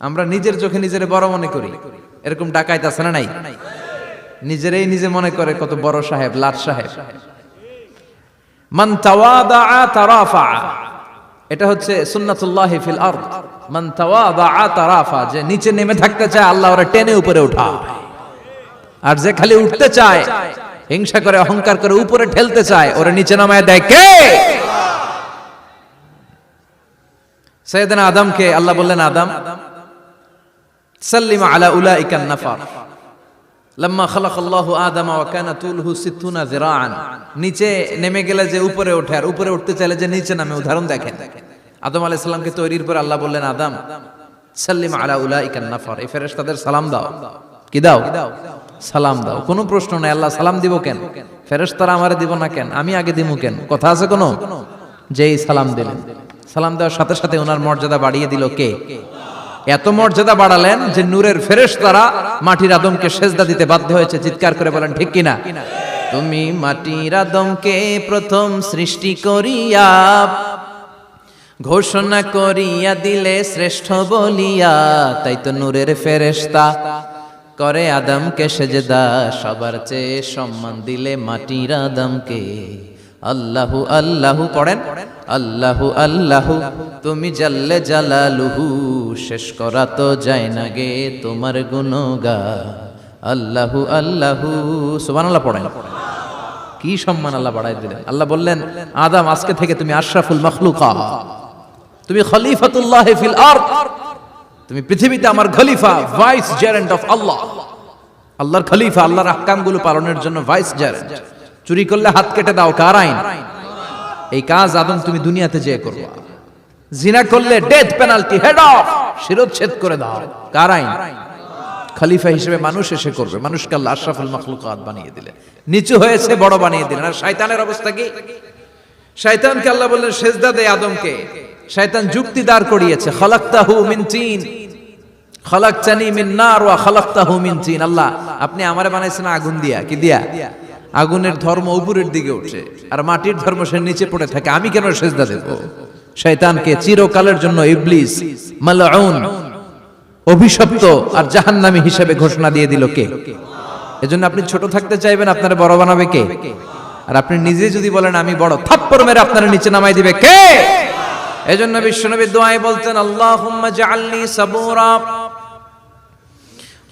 আমরা নিজের চোখে নিজের বড় মনে করি, এরকম ডাকাইত আছে না নাই? নিজেরাই নিজে মনে করে কত বড় সাহেব, লাট সাহেব। মান তাওয়াদা তারাফা, এটা হচ্ছে সুন্নাতুল্লাহি ফিল আরদ। মান তাওয়াদা তারাফা, যে নিচে নেমে থাকতে চায় আল্লাহ ওরে টেনে উপরে উঠায়, আর যে খালি উঠতে চায়, হিংসা করে অহংকার করে উপরে ঠেলতে চায়, ওরে নিচে নামায় দেয় কে? সাইয়েদনা আদমকে আল্লাহ বললেন, আদম সাল্লিম আলা উলাইকান নাফার লাম্মা খালাকাল্লাহু আদামা ওয়া কানা তুলহু 60 যিরাআন। নিচে নেমে গেলে যে উপরে ওঠে, আর উপরে উঠতে চাইলে যে নিচে নামে। উদাহরণ দেখেন, আদম আলাইহিস সালামকে তৈরির পর আল্লাহ বললেন, আদম সাল্লিম আলা উলাইকান নাফার, এই ফেরেশতাদের সালাম দাও। কি দাও? সালাম দাও। কোনো প্রশ্ন নাই, আল্লাহ সালাম দিব কেন? ফেরেশতারা আমারে দিব না কেন? আমি আগে দিমু কেন? কথা আছে কোনো? যেই সালাম দিলেন, সালাম দেওয়ার সাথে সাথে ওনার মর্যাদা বাড়িয়ে দিল কে? এত মর্যাদা বাড়ালেন যে নূরের ফেরেশতারা মাটির আদমকে সেজদা দিতে বাধ্য হয়েছে। চিৎকার করে বলেন ঠিক কিনা? তুমি মাটির আদমকে প্রথম সৃষ্টি করিয়া ঘোষণা করিয়া দিলে শ্রেষ্ঠ বলিয়া, তাই তো নূরের ফেরেশতা করে আদমকে সেজদা। সবার চেয়ে সম্মান দিলে মাটির আদমকে। আল্লাহু আল্লাহু পড়েন, আল্লাহু আল্লাহু তুমি জাল্লে জালালুহু, শেষ করা তো যায় না গে তোমার গুণগান। আল্লাহু আল্লাহু, সুবহানাল্লাহ পড়েন। কি সম্মান আল্লাহ বাড়াই দিলেন। আল্লাহ বললেন, আদম আজকে থেকে তুমি আশরাফুল মাখলুকাত, তুমি খলিফাতুল্লাহ ফিল আরদ, তুমি পৃথিবীতে আমার খলিফা, ভাইস জেরেন্ট অফ আল্লাহ। আল্লাহর খলিফা, আল্লাহর আহকামগুলো পালনের জন্য ভাইস জেরেন্ট। চুরি করলে হাত কেটে দাও, কার আইন? এই কাজ আদম তুমি দুনিয়াতে যেয়ে করবা। জিনা করলে ডেথ পেনাল্টি, হেড অফ, শিরচ্ছেদ করে দাও, কার আইন? খলিফা হিসেবে মানুষ এসে করবে। মানুষকে আল্লাহ আশরাফুল মাখলুকাত বানিয়ে দিলেন, নিচু হয়েছে বড় বানিয়ে দিলেন। আর শয়তানের অবস্থা কি? শয়তানকে আল্লাহ বললেন সেজদা দে আদমকে। শয়তান যুক্তি দাঁড় করিয়েছে, খালাকতাহু মিন তিন খালাকতানি মিন নার ওয়া খালাকতাহু মিন তিন। আল্লাহ আপনি আমারে বানাইছেন আগুন দিয়া। কি দিয়া? আগুনের ধর্ম উপরের দিকে উঠে, আর মাটির ধর্ম সে নিচে পড়ে থাকে, আমি কেন সেজদা দেব? শয়তানকে চিরকালের জন্য ইবলিস মালউন, অভিশপ্ত আর জাহান্নামী হিসেবে ঘোষণা দিয়ে দিল কে? এজন্য আপনি ছোট থাকতে চাইবেন, আপনারা বড় বানাবে কে? আর আপনি নিজে যদি বলেন আমি বড়, থাপ্পড় মেরে আপনারা নিচে নামাই দিবে কে? এজন্য বিশ্বনবী দোয়ায় বলতেন, আল্লাহুম্মা জাআলনি সাবুরা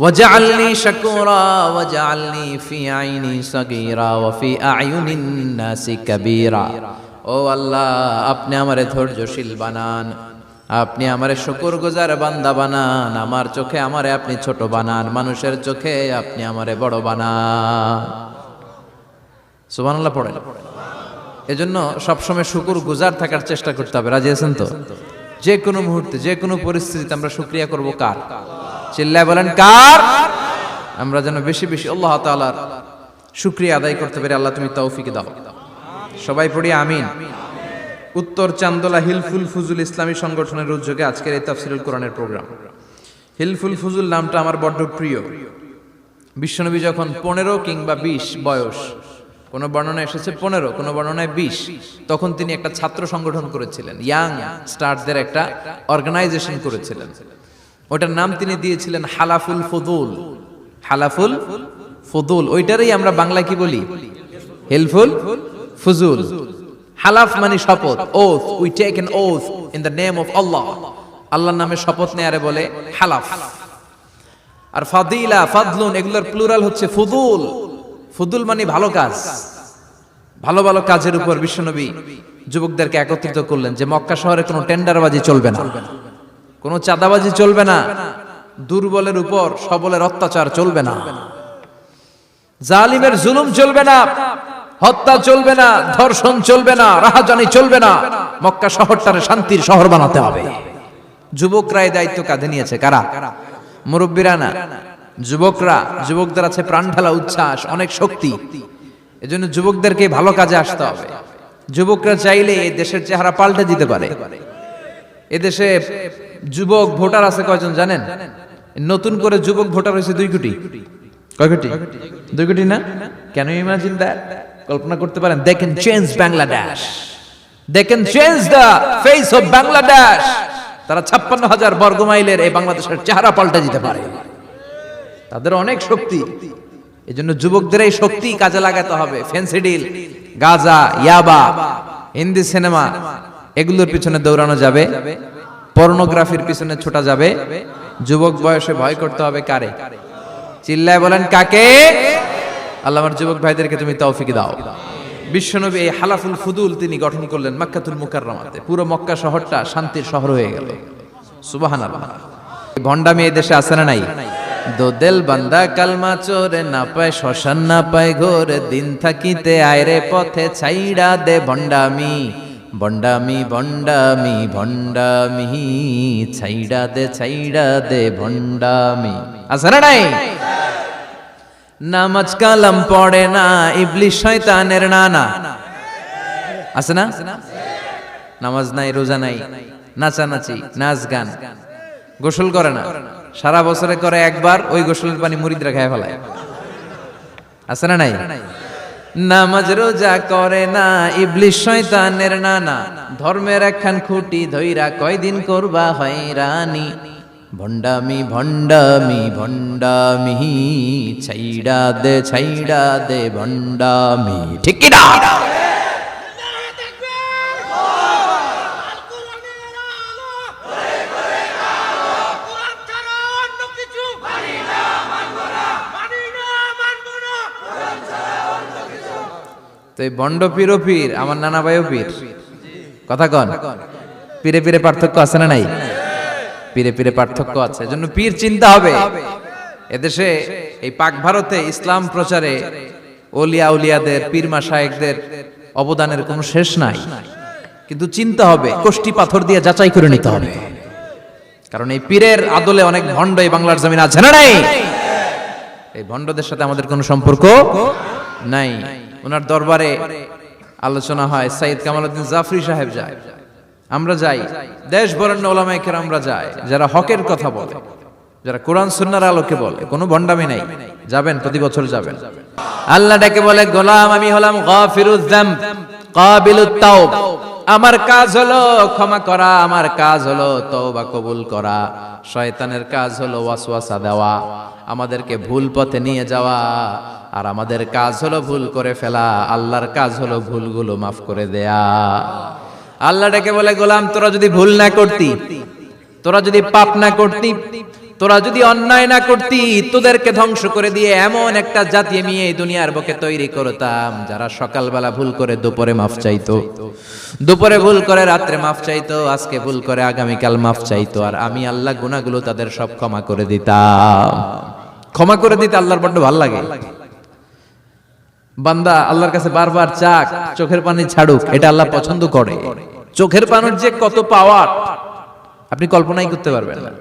ওয়াজআলনি শাকুরা ওয়াজআলনি ফি আইনি সাগীরা ওয়া ফি আ'য়ুনিন নাসি কাবীরা। ও আল্লাহ, আপনি আমারে ধৈর্যশীল বানান, আপনি আমারে শুকরগুজার বান্দা বানান, আমার চোখে আমারে আপনি ছোট বানান, মানুষের চোখে আপনি আমারে বড় বানান। সুবহানাল্লাহ পড়েন। এজন্য সবসময় শুকরগুজার থাকার চেষ্টা করতে হবে। রাজি আছেন তো? যে কোনো মুহূর্তে, যে কোনো পরিস্থিতিতে আমরা শুকরিয়া করব কার? চিল্লায় বলেন কার? আমরা যেন বেশি বেশি আল্লাহ তাআলার শুকরিয়া আদায় করতে পারি। আল্লাহ তুমি তৌফিক দাও। সবাই পড়ি আমিন। উত্তর চান্দোলা হিলফুল ফুজুল ইসলামী সংগঠনের উদ্যোগে আজকের এই তাফসীরুল কোরআনের প্রোগ্রাম। হিলফুল ফুজুল নামটা আমার বড্ড প্রিয়। বিশ্বনবী যখন 15 কিংবা 20 বয়স, কোন বর্ণনায় এসেছে 15, কোন বর্ণনায় 20, তখন তিনি একটা ছাত্র সংগঠন করেছিলেন, ইয়াং স্টারদের একটা অর্গানাইজেশন করেছিলেন। ওটার নাম তিনি দিয়েছিলেন হালাফুল ফুদুল। হালাফুল ফুদুল, ওইটারই আমরা বাংলায় কি বলি? হিলফুল ফুজুল। হালাফ মানে শপথ, oath, we take an oath in the name of Allah. আল্লাহর নামে শপথ নেয়ারে বলে হালাফ। আর ফাদিলা, ফাদলুন, এগুলোর প্লুরাল হচ্ছে ফুদুল। ফুদুল মানে ভালো কাজ। ভালো ভালো কাজের উপর বিশ্বনবী যুবকদেরকে একত্রিত করলেন যে মক্কা শহরে কোনো টেন্ডারবাজি চলবে না, কোনো চাঁদাবাজি চলবে না, দুর্বলের উপর সবলের অত্যাচার চলবে না, জালিমের জুলুম চলবে না, হত্যা চলবে না, ধর্ষণ চলবে না, রাহাজানি চলবে না। মক্কা শহরটারে শান্তির শহর বানাতে হবে। যুবকরা এই দায়িত্ব কাঁধে নিয়েছে। কারা? মুরব্বীরা না, যুবকরা। যুবকদের আছে প্রাণ ঢালা উচ্ছ্বাস, অনেক শক্তি। এজন্য যুবকদেরকে ভালো কাজে আসতে হবে। যুবকরা চাইলে এই দেশের চেহারা পাল্টে দিতে পারে। এদেশে যুবক ভোটার আছে কয়জন জানেন? নতুন করে যুবক ভোটার হয়েছে 2 কোটি। কয় কোটি? 2 কোটি না? Can you imagine that? কল্পনা করতে পারেন? They can change Bangladesh, they can change the face of Bangladesh. তারা 56,000 বর্গ মাইলের এই বাংলাদেশের চেহারা পাল্টে দিতে পারে। তাদের অনেক শক্তি। এজন্য যুবকদের এই শক্তি কাজে লাগাতে হবে। ফেন্সিডিল, গাঁজা, ইয়াবা, হিন্দি সিনেমা এগুলোর পিছনে দৌড়ানো যাবে, পর্নোগ্রাফির পিছনে ছোটা যাবে। যুবক বয়সে ভয় করতে হবে কারে? চিল্লায় বলেন কাকে? আল্লাহ আমার যুবক ভাইদেরকে তুমি তৌফিক দাও। বিশ্বনবী এই হালাফুল ফুদুল তিনি গঠন করলেন মক্কাতুল মুকাররমাতে। পুরো মক্কা শহরটা শান্তির শহর হয়ে গেল। সুবহানাল্লাহ। ভণ্ডামি এই দেশে আছে না নাই? দো দিল বান্দা কালমা চোরে, না পায় শ্মশান না পায় ঘোর, দিন থাকিতে আয়রে পথে ছাইড়া দে ভণ্ডামি, ভণ্ডামি ভণ্ডামি ভণ্ডামি, ছাইড়া দে ভণ্ডামি। আছে না নাই? নামাজ কালাম পড়ে না, ইবলিশ শয়তানের নানা। আছে না? নামাজ নাই, রোজা নাই, নাচানাচি, নাচ গান, গোসল করে না, সারা বছরে করে একবার, ওই গোসলের পানি মুরিদরা খেয়ে ফেলায়। আছে না নাই? নামাজ রোজা করে না, ইবলিশ শয়তানের নানা, ধর্মের একখান খুঁটি ধইরা কয়দিন করবা হয়রানি, ভণ্ডামি ভণ্ডামি ভণ্ডামি, ছাইড়া দে ভণ্ডামি। ঠিক কি না? তো এই বন্ড পীর ও পীর, আমার নানা ভাইও পীর। কথা কন, পীরে পীরে পার্থক্য আছে না নাই? পীরে পীরে পার্থক্য আছে। এজন্য পীর চিন্তা হবে। এদেশে এই পাক ভারতে ইসলাম প্রচারে ওলিয়া উলিয়াদের, পীর মাশায়েখদের অবদানের কোনো শেষ নাই। কিন্তু চিন্তা হবে, কষ্টি পাথর দিয়ে যাচাই করে নিতে হবে। কারণ এই পীরের আদলে অনেক ভণ্ড এই বাংলার জমিন আছে না নাই? এই ভণ্ডদের সাথে আমাদের কোনো সম্পর্ক নাই। ওনার দরবারে আলোচনা হয়, সাইয়্যিদ কামালউদ্দিন জাফরি সাহেব যায়, আমরা যাই, দেশ বরেণ্য ওলামায়ে কেরামরা যায়, যারা হকের কথা বলে, যারা কোরআন সুন্নাহর আলোকে বলে, কোনো ভণ্ডামি নাই। যাবেন, প্রতি বছর যাবেন। আল্লাহ ডেকে বলে, গোলাম আমি হলাম গাফিরুয যামব কাবিলুত তাওব। আমার কাজ হলো ক্ষমা করা, আমার কাজ হলো তওবা কবুল করা। শয়তানের কাজ হলো ওয়াসওয়াসা দেওয়া, আমাদেরকে ভুল পথে নিয়ে যাওয়া। আর আমাদের কাজ হলো ভুল করে ফেলা, আল্লাহর কাজ হলো ভুলগুলো মাফ করে দেয়া। আল্লাহ ডেকে বলে, গোলাম তোরা যদি ভুল না করতি, তোরা যদি পাপ না করতি, তোরা যদি অন্যায় না করতি, তোদেরকে ধ্বংস করে দিয়ে এমন একটা জাতি আমি এই দুনিয়ার বুকে তৈরি করতাম, যারা সকালবেলা ভুল করে দুপুরে মাফ চাইতো, দুপুরে ভুল করে রাত্রে মাফ চাইতো, আজকে ভুল করে আগামীকাল মাফ চাইতো। আর আমি আল্লাহ গুনাহগুলো তাদের সব ক্ষমা করে দিতাম। ক্ষমা করে দিতে আল্লাহর বড্ড ভালো লাগে। বান্দা আল্লাহর কাছে বারবার চাক, চোখের পানি ছাড়ুক, এটা আল্লাহ পছন্দ করে। চোখের পানির যে কত পাওয়ার আপনি কল্পনাই করতে পারবেন না।